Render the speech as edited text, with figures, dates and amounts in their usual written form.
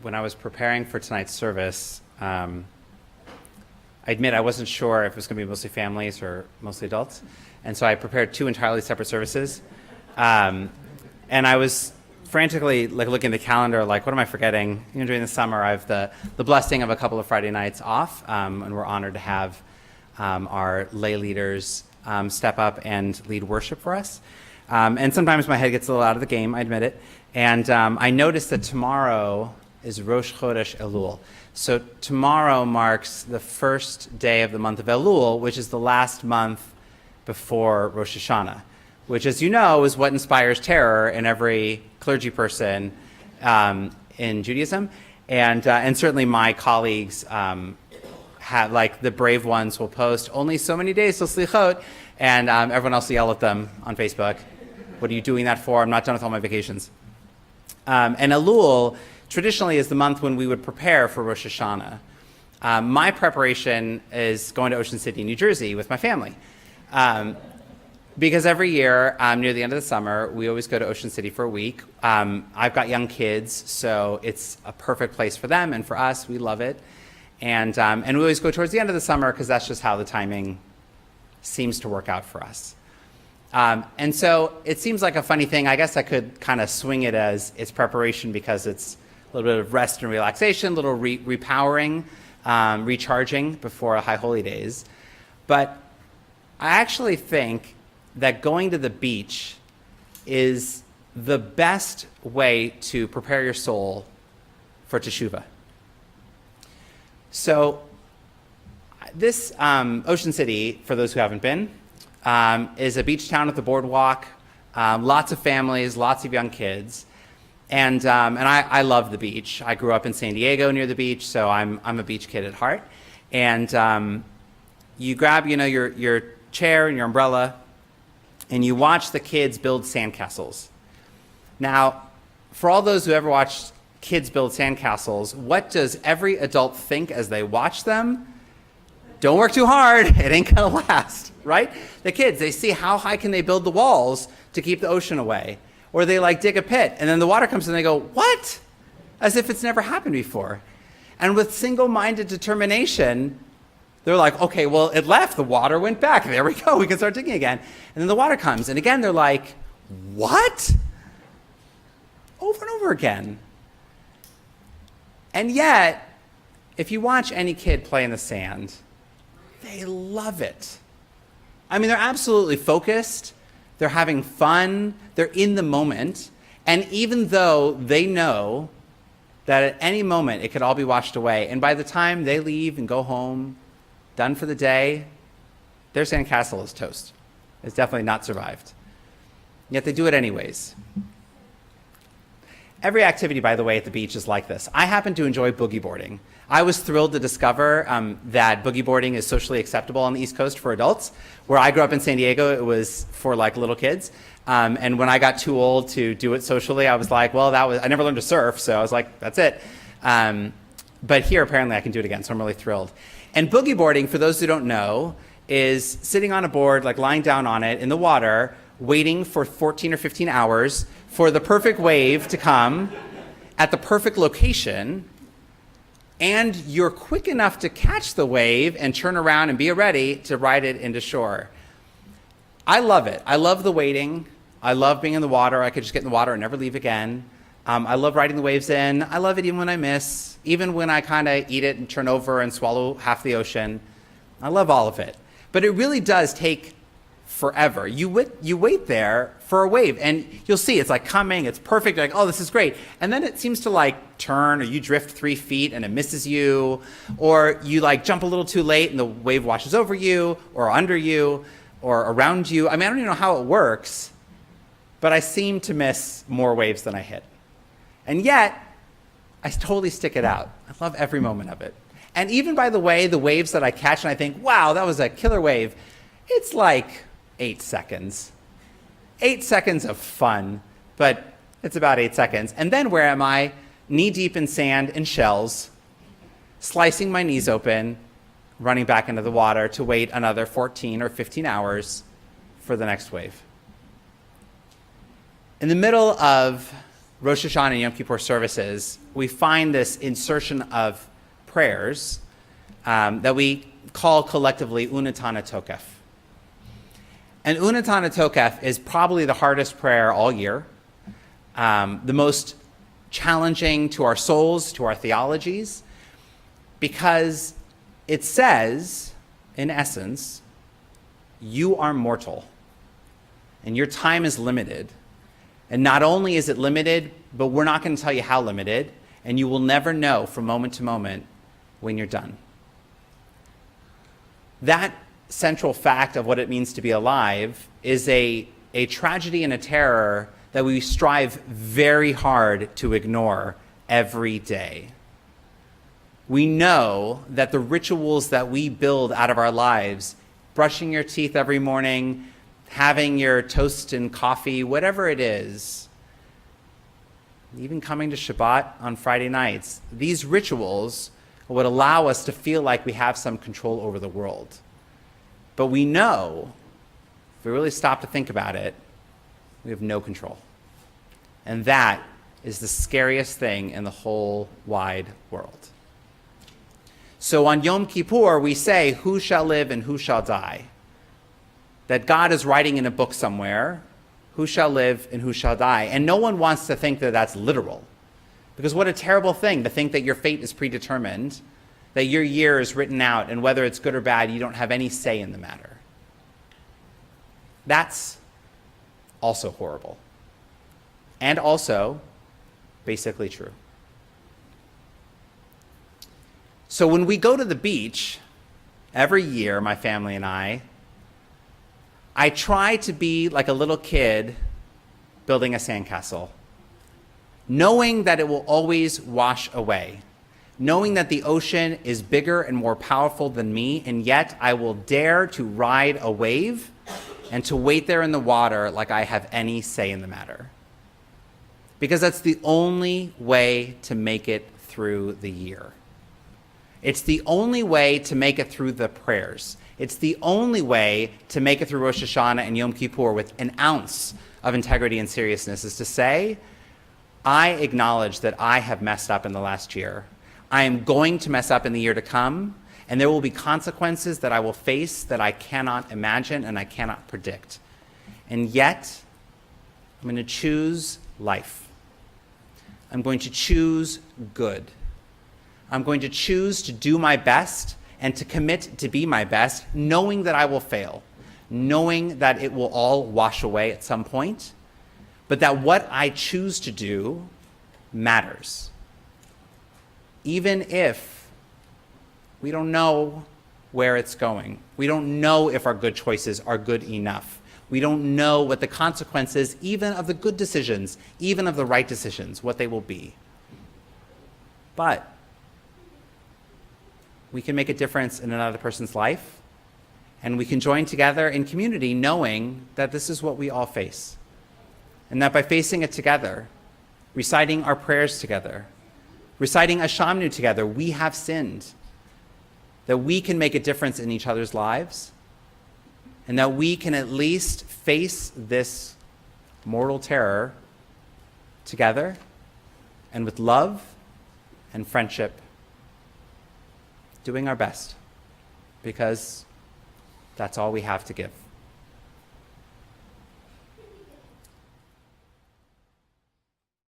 when I was preparing for tonight's service, I admit I wasn't sure if it was going to be mostly families or mostly adults. And so I prepared two entirely separate services. And I was frantically looking at the calendar, like, what am I forgetting? During the summer, I have the blessing of a couple of Friday nights off, and we're honored to have our lay leaders step up and lead worship for us. And sometimes my head gets a little out of the game, I admit it. And I noticed that tomorrow is Rosh Chodesh Elul. So tomorrow marks the first day of the month of Elul, which is the last month before Rosh Hashanah, which, as you know, is what inspires terror in every clergy person in Judaism. And certainly my colleagues have, like, the brave ones will post only so many days till Slichot, and everyone else will yell at them on Facebook. What are you doing that for? I'm not done with all my vacations. And Elul traditionally is the month when we would prepare for Rosh Hashanah. My preparation is going to Ocean City, New Jersey with my family. Because every year, near the end of the summer, we always go to Ocean City for a week. I've got young kids, so it's a perfect place for them and for us. We love it. And we always go towards the end of the summer because that's just how the timing seems to work out for us. And so it seems like a funny thing. I guess I could kind of swing it as it's preparation because it's a little bit of rest and relaxation, a little repowering, recharging before High Holy Days. But I actually think that going to the beach is the best way to prepare your soul for teshuvah. So this Ocean City, for those who haven't been, is a beach town at the boardwalk, lots of families, lots of young kids. And I love the beach. I grew up in San Diego near the beach, so I'm a beach kid at heart. And you grab, your chair and your umbrella, and you watch the kids build sandcastles. Now, for all those who ever watched kids build sandcastles, what does every adult think as they watch them? Don't work too hard, it ain't gonna last, right? The kids, they see how high can they build the walls to keep the ocean away. Or they dig a pit, and then the water comes in and they go, what? As if it's never happened before. And with single-minded determination, they're like, okay, well, it left, the water went back, there we go, we can start digging again. And then the water comes, and again, they're like, what? Over and over again. And yet, if you watch any kid play in the sand, they love it. I mean, they're absolutely focused, they're having fun, they're in the moment, and even though they know that at any moment it could all be washed away, and by the time they leave and go home, done for the day, their sandcastle is toast. It's definitely not survived. Yet they do it anyways. Every activity, by the way, at the beach is like this. I happen to enjoy boogie boarding. I was thrilled to discover that boogie boarding is socially acceptable on the East Coast for adults. Where I grew up in San Diego, it was for little kids. And when I got too old to do it socially, I was like, well, I never learned to surf, so I was like, that's it. But here, apparently, I can do it again, so I'm really thrilled. And boogie boarding, for those who don't know, is sitting on a board, lying down on it in the water, waiting for 14 or 15 hours for the perfect wave to come at the perfect location, and you're quick enough to catch the wave and turn around and be ready to ride it into shore. I love it. I love the waiting. I love being in the water. I could just get in the water and never leave again. I love riding the waves in. I love it even when I miss, even when I kind of eat it and turn over and swallow half the ocean. I love all of it. But it really does take forever. You wait there for a wave, and you'll see it's coming, it's perfect, you're like, oh, this is great. And then it seems to turn, or you drift 3 feet and it misses you, or you jump a little too late and the wave washes over you, or under you, or around you. I mean, I don't even know how it works, but I seem to miss more waves than I hit. And yet, I totally stick it out. I love every moment of it. And even, by the way, the waves that I catch and I think, wow, that was a killer wave, it's 8 seconds. 8 seconds of fun, but it's about 8 seconds. And then where am I? Knee-deep in sand and shells, slicing my knees open, running back into the water to wait another 14 or 15 hours for the next wave. In the middle of Rosh Hashanah and Yom Kippur services, we find this insertion of prayers that we call collectively Unatana Tokef. And Unatana Tokef is probably the hardest prayer all year, the most challenging to our souls, to our theologies, because it says, in essence, you are mortal, and your time is limited. And not only is it limited, but we're not going to tell you how limited, and you will never know from moment to moment when you're done. That central fact of what it means to be alive is a tragedy and a terror that we strive very hard to ignore every day. We know that the rituals that we build out of our lives, brushing your teeth every morning, having your toast and coffee, whatever it is, even coming to Shabbat on Friday nights, these rituals would allow us to feel like we have some control over the world. But we know, if we really stop to think about it, we have no control. And that is the scariest thing in the whole wide world. So on Yom Kippur, we say, who shall live and who shall die? That God is writing in a book somewhere, who shall live and who shall die? And no one wants to think that that's literal. Because what a terrible thing to think that your fate is predetermined, that your year is written out, and whether it's good or bad, you don't have any say in the matter. That's also horrible. And also basically true. So when we go to the beach, every year, my family and I try to be like a little kid building a sandcastle, knowing that it will always wash away, knowing that the ocean is bigger and more powerful than me, and yet I will dare to ride a wave and to wait there in the water like I have any say in the matter. Because that's the only way to make it through the year. It's the only way to make it through the prayers. It's the only way to make it through Rosh Hashanah and Yom Kippur with an ounce of integrity and seriousness, is to say, I acknowledge that I have messed up in the last year. I am going to mess up in the year to come, and there will be consequences that I will face that I cannot imagine and I cannot predict. And yet, I'm going to choose life. I'm going to choose good. I'm going to choose to do my best and to commit to be my best, knowing that I will fail, knowing that it will all wash away at some point, but that what I choose to do matters. Even if we don't know where it's going. We don't know if our good choices are good enough. We don't know what the consequences, even of the good decisions, even of the right decisions, what they will be. But we can make a difference in another person's life, and we can join together in community knowing that this is what we all face. And that by facing it together, reciting our prayers together, reciting Ashamnu together, we have sinned. That we can make a difference in each other's lives, and that we can at least face this mortal terror together and with love and friendship, doing our best, because that's all we have to give.